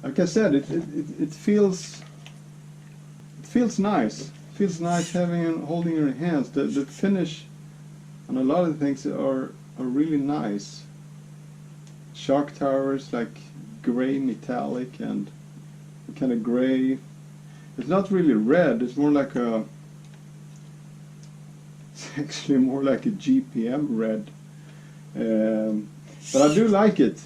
like I said, it feels nice. It feels nice having and holding in your hands. The finish on a lot of things are really nice. Shark towers, like gray metallic and kind of gray. It's not really red. It's more like a. It's actually more like a GPM red. But I do like it.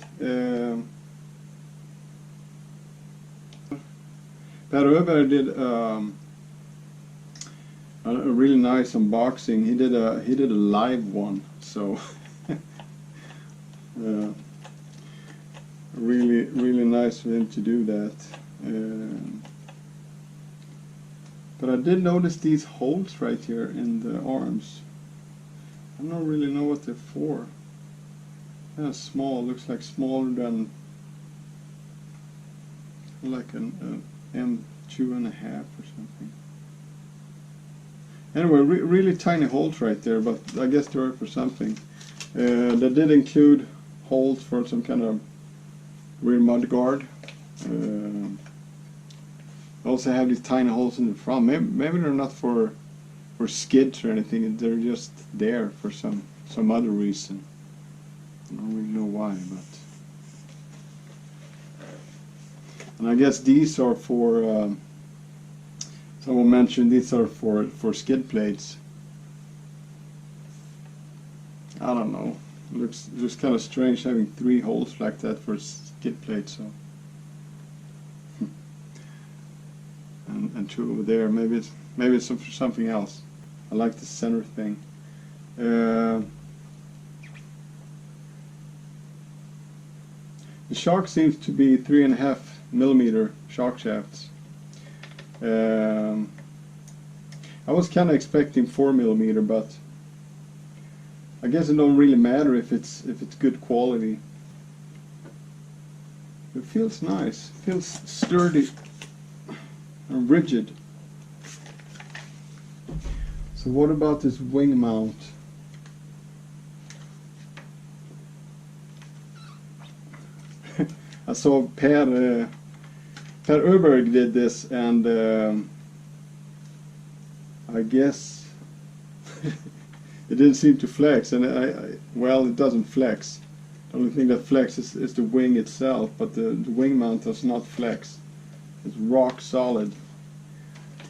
Part2of2 did a really nice unboxing. He did a live one, so really nice of him to do that. But I did notice these holes right here in the arms. I don't really know what they're for. Kind of small, looks like smaller than like an M2.5 or something. Anyway, really tiny holes right there, but I guess they were for something. They did include holes for some kind of rear mud guard. Also have these tiny holes in the front. Maybe they're not for skids or anything. They're just there for some other reason. I don't really know why, but. And I guess these are for. Someone mentioned these are for skid plates. I don't know. It looks kind of strange having 3 holes like that for skid plates. So. And 2 over there. Maybe it's for something else. I like the center thing. The shark seems to be 3.5mm shark shafts. I was kind of expecting 4mm, but I guess it don't really matter if it's good quality. It feels nice. It feels sturdy and rigid. So what about this wing mount? I saw Per2of2 did this, and I guess it didn't seem to flex, and well, it doesn't flex. The only thing that flexes is the wing itself, but the wing mount does not flex. It's rock solid.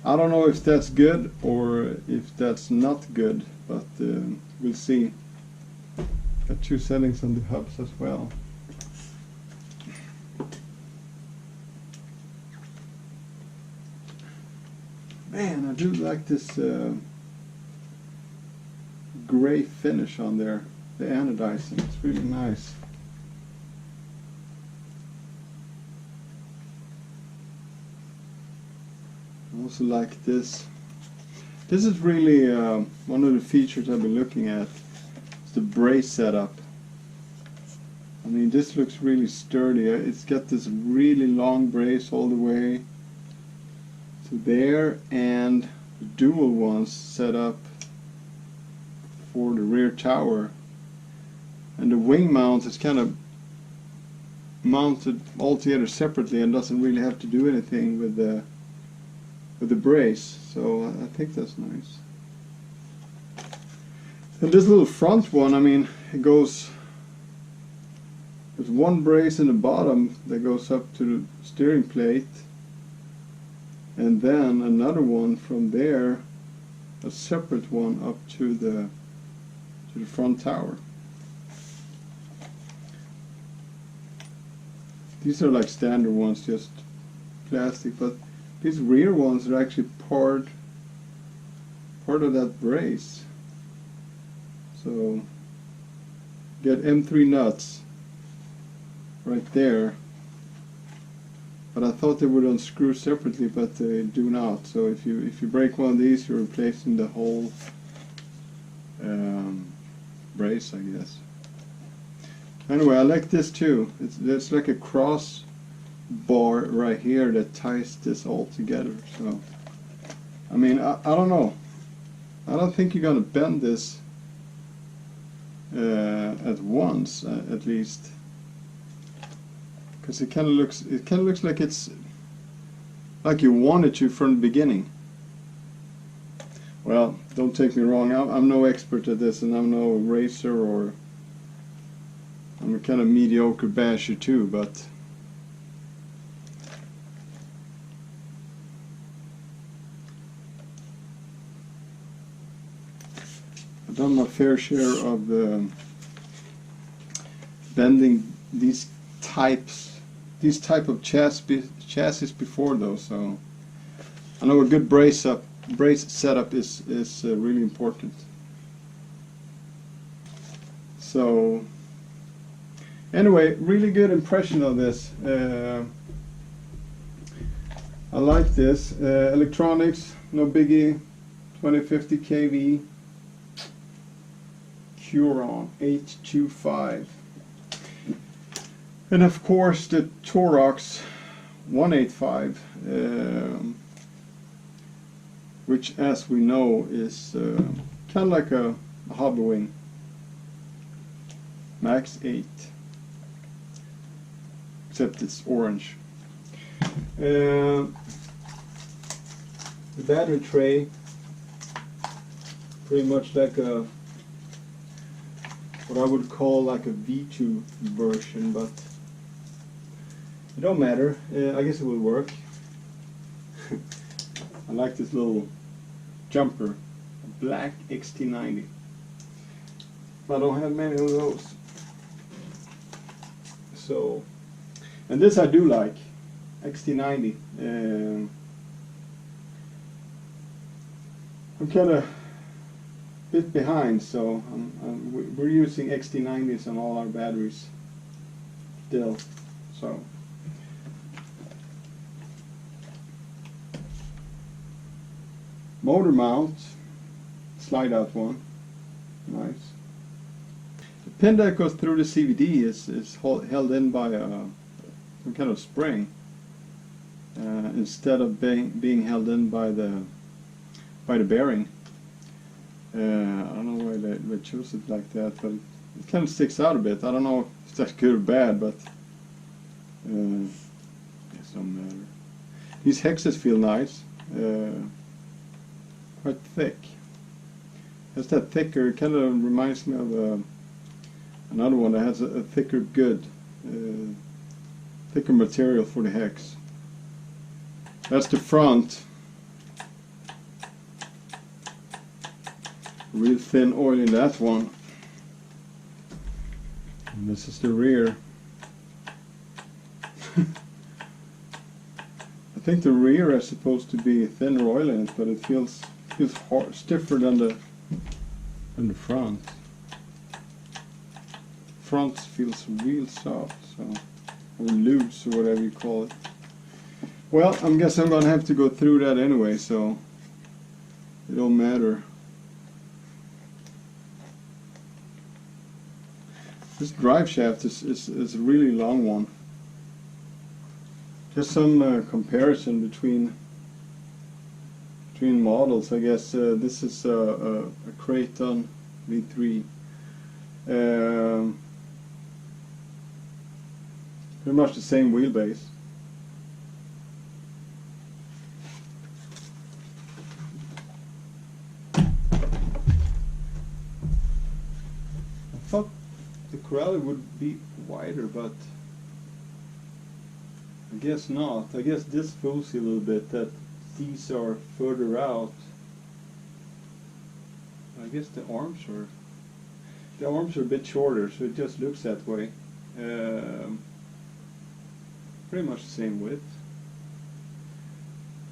I don't know if that's good or if that's not good, but we'll see. Got 2 settings on the hubs as well. Man, I do like this gray finish on there, the anodizing. It's really nice. I also like this. This is really one of the features I've been looking at. It's the brace setup. I mean, this looks really sturdy. It's got this really long brace all the way to there, and dual ones set up for the rear tower. And the wing mount is kind of mounted altogether separately and doesn't really have to do anything with the brace, so I think that's nice. And this little front one, I mean, it goes, there's one brace in the bottom that goes up to the steering plate, and then another one from there, a separate one up to the front tower. These are like standard ones, just plastic, but these rear ones are actually part of that brace. So get M3 nuts right there. But I thought they would unscrew separately, but they do not. So if you break one of these, you're replacing the whole brace, I guess. Anyway, I like this too. It's like a cross bar right here that ties this all together. So, I mean, I don't know. I don't think you're gonna bend this at once, at least. because it kind of looks like it's like you wanted to from the beginning. Well, don't take me wrong, I'm no expert at this, and I'm no racer, or I'm a kind of mediocre basher too, but I've done my fair share of bending these type of chassis before, though, so I know a good brace setup is really important. So anyway, really good impression of this. I like this. Electronics, no biggie, 2050 kV, Kronos 825. And of course the Kronos 185, which, as we know, is kind of like a hobby wing, max 8, except it's orange. The battery tray, pretty much like a, what I would call like a V2 version, but it don't matter. I guess it will work. I like this little jumper, a black XT90. I don't have many of those. So, and this I do like, XT90. I'm kind of a bit behind, so we're using XT90s on all our batteries still. So. Motor mount, slide out one, nice. The pin that goes through the CVD is held in by some kind of spring, instead of being held in by the bearing. I don't know why they chose it like that, but it kind of sticks out a bit. I don't know if that's good or bad, but it doesn't matter. These hexes feel nice. Quite thick. It's that thicker, it kind of reminds me of another one that has a thicker thicker material for the hex. That's the front. Real thin oil in that one. And this is the rear. I think the rear is supposed to be thinner oil in it, but it feels hard, stiffer than the front. Front feels real soft, so, or loose, or whatever you call it. Well, I guess I'm gonna have to go through that anyway, so it don't matter. This drive shaft is a really long one. Just some comparison between models. I guess this is a Kronos V3. Pretty much the same wheelbase. I thought the Corelli would be wider, but I guess not. I guess this fools you a little bit, that these are further out. I guess the arms are a bit shorter, so it just looks that way. Pretty much the same width.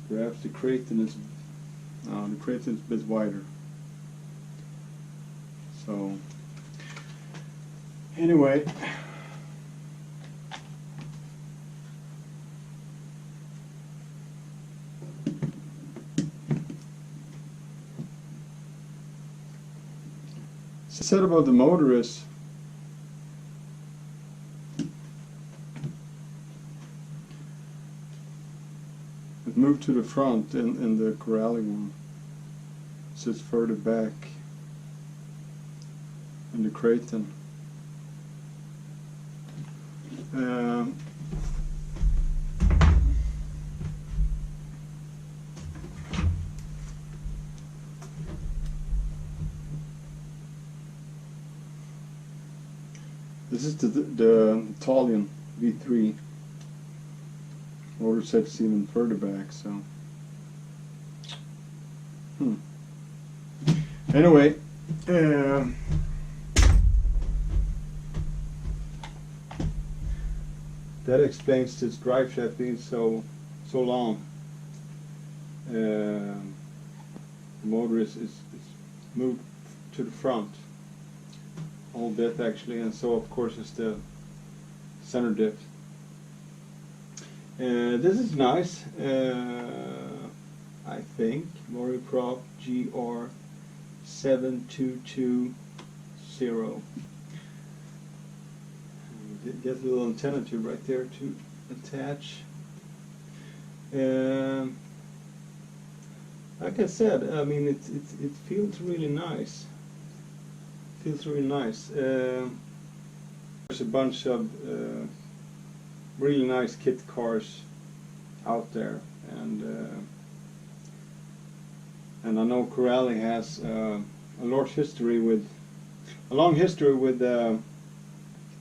Perhaps the Kraton is a bit wider. So anyway. Said about the motor is it moved to the front in the Corelli one. Sits further back in the Kraton. This is the Italian V3. Motor set's even further back, so. Anyway, that explains this drive shaft being so long. The motor is moved to the front a whole bit actually, and so of course is the center diff. This is nice. I think Prop GR7220. Get a little antenna tube right there to attach. Like I said, I mean it feels really nice. Feels really nice. There's a bunch of really nice kit cars out there, and I know Corelli has a long history with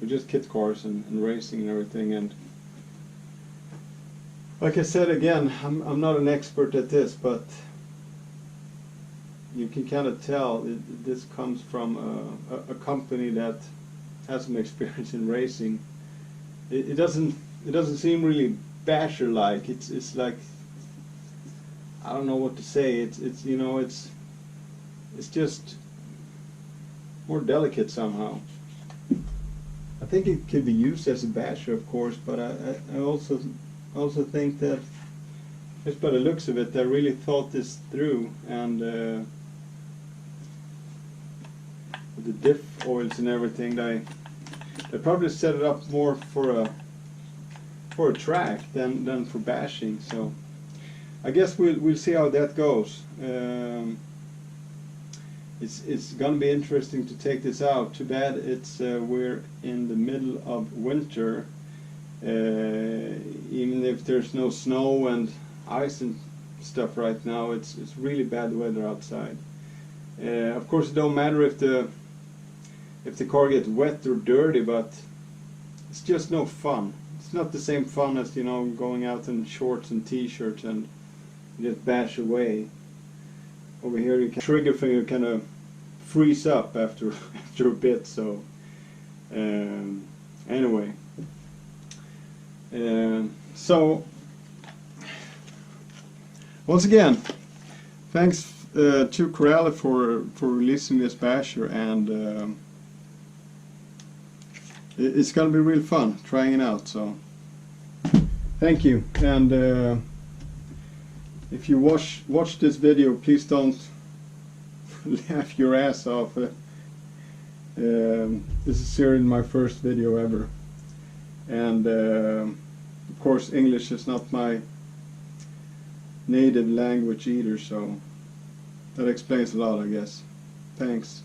just kit cars and racing and everything. And like I said again, I'm not an expert at this, but you can kind of tell this comes from a company that has some experience in racing. It doesn't seem really basher-like. It's like, I don't know what to say. It's you know, it's just more delicate somehow. I think it could be used as a basher, of course, but I also think that just by the looks of it, they really thought this through, and the diff oils and everything, they probably set it up more for a track than for bashing. So I guess we'll see how that goes. It's gonna be interesting to take this out. Too bad it's we're in the middle of winter. Even if there's no snow and ice and stuff right now, it's really bad weather outside. Of course, it don't matter if the car gets wet or dirty, but it's just no fun. It's not the same fun as, you know, going out in shorts and t-shirts and just bash away. Over here, your trigger finger kind of freeze up after a bit. So anyway, so once again, thanks to Corelli for releasing this basher, and it's gonna be real fun trying it out. So thank you, and if you watch this video, please don't laugh your ass off. This is seriously my first video ever, and of course English is not my native language either, so that explains a lot, I guess. Thanks.